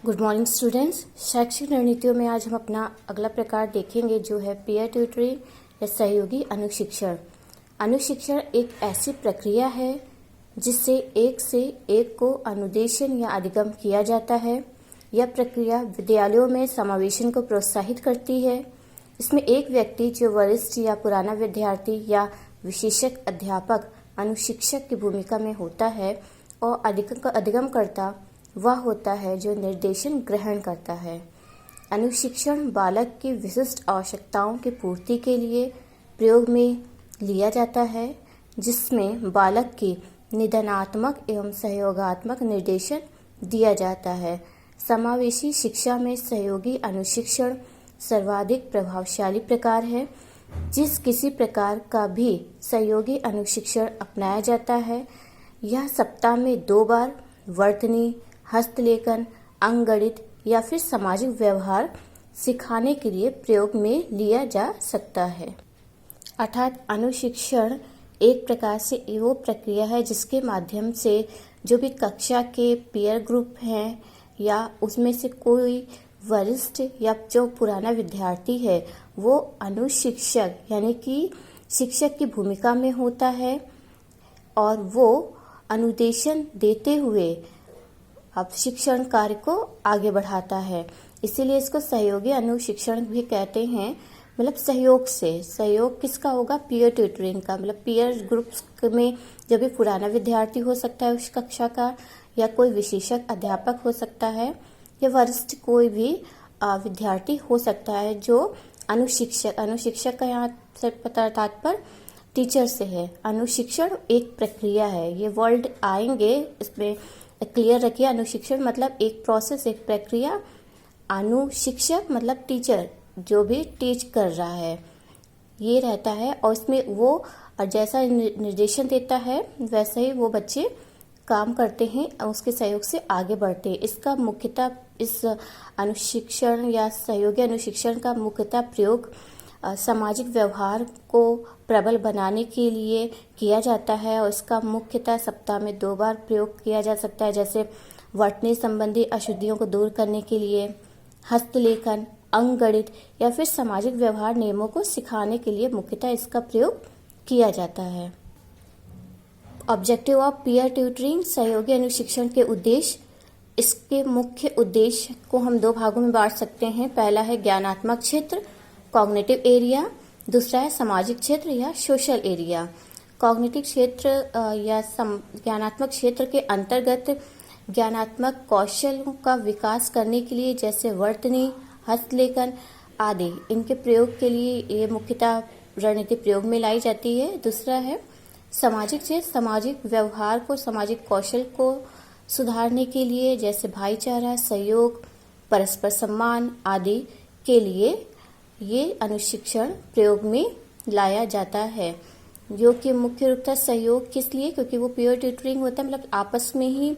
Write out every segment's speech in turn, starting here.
Good morning students. शैक्षिक रणनीतियों में आज हम अपना अगला प्रकार देखेंगे जो है पीयर ट्यूटरिंग या सहयोगी अनुशिक्षण। अनुशिक्षण एक ऐसी प्रक्रिया है जिससे एक से एक को अनुदेशन या अधिगम किया जाता है। यह प्रक्रिया विद्यालयों में समावेशन को प्रोत्साहित करती है। इसमें एक व्यक्ति जो वरिष्ठ या पुराना विद्यार्थी या विशेषज्ञ अध्यापक अनुशिक्षक की भूमिका में होता है और अधिगमकर्ता वह होता है जो निर्देशन ग्रहण करता है। अनुशिक्षण बालक की विशिष्ट आवश्यकताओं की पूर्ति के लिए प्रयोग में लिया जाता है, जिसमें बालक की निदानात्मक एवं सहयोगात्मक निर्देशन दिया जाता है। समावेशी शिक्षा में सहयोगी अनुशिक्षण सर्वाधिक प्रभावशाली प्रकार है। जिस किसी प्रकार का भी सहयोगी अनुशिक्षण अपनाया जाता है, यह सप्ताह में 2 बार वर्तनी, हस्तलेखन, अंकगणित या फिर सामाजिक व्यवहार सिखाने के लिए प्रयोग में लिया जा सकता है। अर्थात अनुशिक्षण एक प्रकार से वो प्रक्रिया है जिसके माध्यम से जो भी कक्षा के पीयर ग्रुप हैं या उसमें से कोई वरिष्ठ या जो पुराना विद्यार्थी है वो अनुशिक्षक यानी कि शिक्षक की भूमिका में होता है और वो अनुदेशन देते हुए अब शिक्षण कार्य को आगे बढ़ाता है। इसीलिए इसको सहयोगी अनुशिक्षण भी कहते हैं। मतलब सहयोग किसका होगा? पीयर ट्यूटरिंग का। मतलब पीयर ग्रुप्स में जब भी पुराना विद्यार्थी हो सकता है उस कक्षा का, या कोई विशेषज्ञ अध्यापक हो सकता है, या वरिष्ठ कोई भी विद्यार्थी हो सकता है जो अनुशिक्षक का यहाँ से तात्पर्य टीचर से है। अनुशिक्षण एक प्रक्रिया है। ये वर्ड आएंगे, इसमें क्लियर रखिए। अनुशिक्षण मतलब एक प्रोसेस, एक प्रक्रिया। अनुशिक्षक मतलब टीचर, जो भी टीच कर रहा है, ये रहता है। और इसमें वो जैसा निर्देशन देता है वैसे ही वो बच्चे काम करते हैं और उसके सहयोग से आगे बढ़ते हैं। इसका मुख्यतः इस अनुशिक्षण या सहयोगी अनुशिक्षण का मुख्यतः प्रयोग सामाजिक व्यवहार को प्रबल बनाने के लिए किया जाता है और इसका मुख्यतः सप्ताह में 2 बार प्रयोग किया जा सकता है, जैसे वर्तनी संबंधी अशुद्धियों को दूर करने के लिए, हस्तलेखन, अंकगणित या फिर सामाजिक व्यवहार नियमों को सिखाने के लिए मुख्यतः इसका प्रयोग किया जाता है। ऑब्जेक्टिव ऑफ पीयर ट्यूटरिंग, सहयोगी अनुशिक्षण के उद्देश्य। इसके मुख्य उद्देश्य को हम 2 भागों में बांट सकते हैं। पहला है ज्ञानात्मक क्षेत्र, कॉग्निटिव एरिया। दूसरा है सामाजिक क्षेत्र या सोशल एरिया। कॉग्निटिव क्षेत्र या ज्ञानात्मक क्षेत्र के अंतर्गत ज्ञानात्मक कौशलों का विकास करने के लिए जैसे वर्तनी, हस्तलेखन आदि, इनके प्रयोग के लिए ये मुख्यतः रणनीति प्रयोग में लाई जाती है। दूसरा है सामाजिक क्षेत्र, सामाजिक व्यवहार को, सामाजिक कौशल को सुधारने के लिए जैसे भाईचारा, सहयोग, परस्पर सम्मान आदि के लिए ये अनुशिक्षण प्रयोग में लाया जाता है। जो कि मुख्य रूप से सहयोग किस लिए? क्योंकि वो पीयर ट्यूटरिंग होता है, मतलब आपस में ही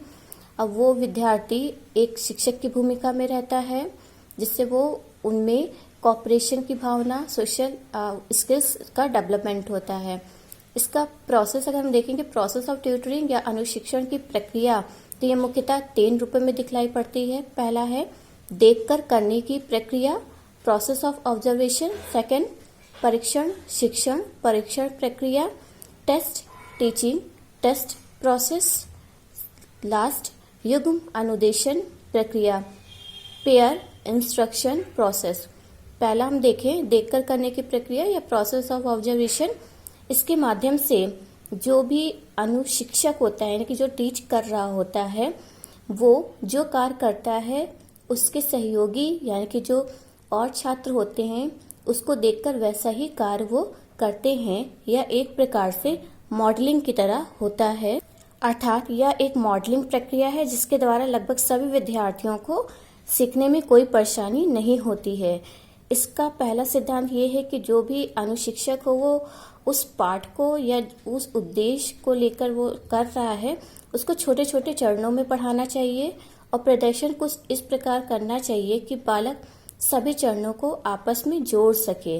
अब वो विद्यार्थी एक शिक्षक की भूमिका में रहता है, जिससे वो उनमें कोऑपरेशन की भावना, सोशल स्किल्स का डेवलपमेंट होता है। इसका प्रोसेस अगर हम देखेंगे, प्रोसेस ऑफ ट्यूटरिंग या अनुशिक्षण की प्रक्रिया, तो ये मुख्यतः 3 रूपों में दिखलाई पड़ती है। पहला है देखकर करने की प्रक्रिया, प्रोसेस ऑफ ऑब्जर्वेशन। सेकंड परीक्षण शिक्षण, परीक्षण प्रक्रिया, test teaching, test process. Last युग्म अनुदेशन प्रक्रिया, पेयर इंस्ट्रक्शन प्रोसेस। पहला हम देखें देखकर करने की प्रक्रिया या प्रोसेस ऑफ ऑब्जर्वेशन। इसके माध्यम से जो भी अनुशिक्षक होता है यानी कि जो टीच कर रहा होता है, वो जो कार्य करता है उसके सहयोगी यानी कि जो और छात्र होते हैं उसको देखकर वैसा ही कार्य वो करते हैं। यह एक प्रकार से मॉडलिंग की तरह होता है। अर्थात यह एक मॉडलिंग प्रक्रिया है जिसके द्वारा लगभग सभी विद्यार्थियों को सीखने में कोई परेशानी नहीं होती है। इसका पहला सिद्धांत ये है कि जो भी अनुशिक्षक हो वो उस पाठ को या उस उद्देश्य को लेकर वो कर रहा है उसको छोटे छोटे चरणों में पढ़ाना चाहिए और प्रदर्शन कुछ इस प्रकार करना चाहिए कि बालक सभी चरणों को आपस में जोड़ सके।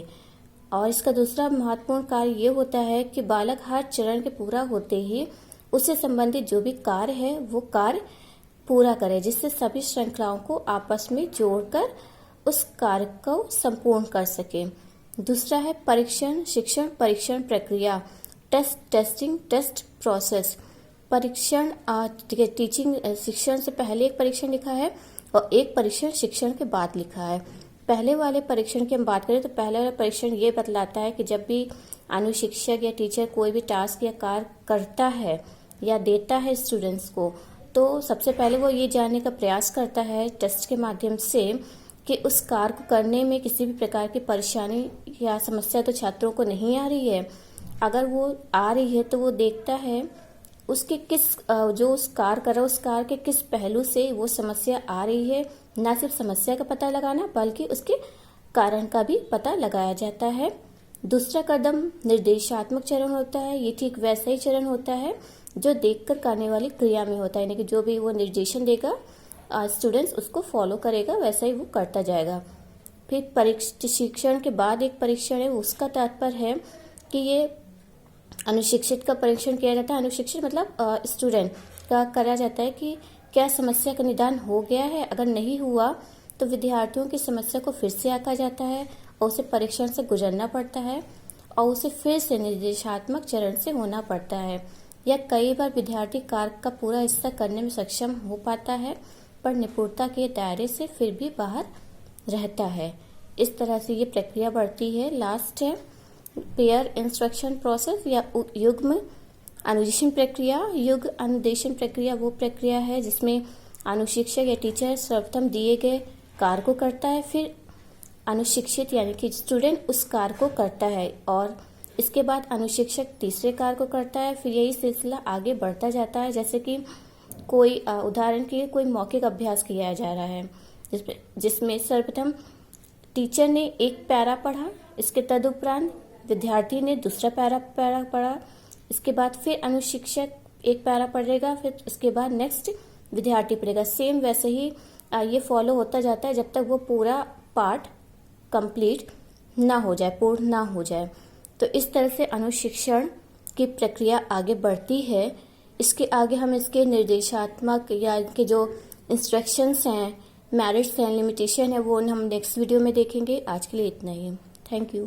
और इसका दूसरा महत्वपूर्ण कार्य ये होता है कि बालक हर चरण के पूरा होते ही उससे संबंधित जो भी कार्य है वो कार्य पूरा करें, जिससे सभी श्रृंखलाओं को आपस में जोड़कर उस कार्य को संपूर्ण कर सके। दूसरा है परीक्षण शिक्षण परीक्षण प्रक्रिया, टेस्टिंग टेस्ट प्रोसेस। परीक्षण टीचिंग शिक्षण से पहले एक परीक्षण लिखा है और एक परीक्षण शिक्षण के बाद लिखा है। पहले वाले परीक्षण की हम बात करें तो पहले वाला परीक्षण ये बतलाता है कि जब भी अनुशिक्षक या टीचर कोई भी टास्क या कार्य करता है या देता है स्टूडेंट्स को, तो सबसे पहले वो ये जानने का प्रयास करता है टेस्ट के माध्यम से कि उस कार्य को करने में किसी भी प्रकार की परेशानी या समस्या तो छात्रों को नहीं आ रही है। अगर वो आ रही है तो वो देखता है उसके जो उस कार्य कर रहा है उस कार्य के किस पहलू से वो समस्या आ रही है। न सिर्फ समस्या का पता लगाना बल्कि उसके कारण का भी पता लगाया जाता है। दूसरा कदम निर्देशात्मक चरण होता है। ये ठीक वैसा ही चरण होता है जो देखकर करने वाली क्रिया में होता है, यानी कि जो भी वो निर्देशन देगा स्टूडेंट्स उसको फॉलो करेगा, वैसा ही वो करता जाएगा। फिर प्रशिक्षण के बाद एक परीक्षण है, उसका तात्पर्य है कि ये अनुशिक्षित का परीक्षण किया जाता है। अनुशिक्षित मतलब स्टूडेंट का करा जाता है कि क्या समस्या का निदान हो गया है। अगर नहीं हुआ तो विद्यार्थियों की समस्या को फिर से आंका जाता है और उसे परीक्षण से गुजरना पड़ता है और उसे फिर से निर्देशात्मक चरण से होना पड़ता है। या कई बार विद्यार्थी कार्य का पूरा हिस्सा करने में सक्षम हो पाता है पर निपुणता के दायरे से फिर भी बाहर रहता है। इस तरह से ये प्रक्रिया बढ़ती है। लास्ट है पेयर इंस्ट्रक्शन प्रोसेस या युग्म अनुदेशन प्रक्रिया। युग्म अनुदेशन प्रक्रिया वो प्रक्रिया है जिसमें अनुशिक्षक या टीचर सर्वप्रथम दिए गए कार्य को करता है, फिर अनुशिक्षित यानी कि स्टूडेंट उस कार्य को करता है और इसके बाद अनुशिक्षक तीसरे कार्य को करता है। फिर यही सिलसिला आगे बढ़ता जाता है। जैसे कि कोई उदाहरण के लिए कोई मौखिक अभ्यास किया जा रहा है जिसमें सर्वप्रथम टीचर ने एक पैरा पढ़ा, इसके तदुपरांत विद्यार्थी ने दूसरा पैरा पढ़ा, इसके बाद फिर अनुशिक्षक एक पैरा पढ़ेगा, फिर उसके बाद नेक्स्ट विद्यार्थी पढ़ेगा। सेम वैसे ही ये फॉलो होता जाता है जब तक वो पूरा पार्ट कंप्लीट ना हो जाए, पूर्ण ना हो जाए। तो इस तरह से अनुशिक्षण की प्रक्रिया आगे बढ़ती है। इसके आगे हम इसके निर्देशात्मक या इनके जो इंस्ट्रक्शंस हैं, मेरिट्स हैं, लिमिटेशन है, वो हम नेक्स्ट वीडियो में देखेंगे। आज के लिए इतना ही। Thank you.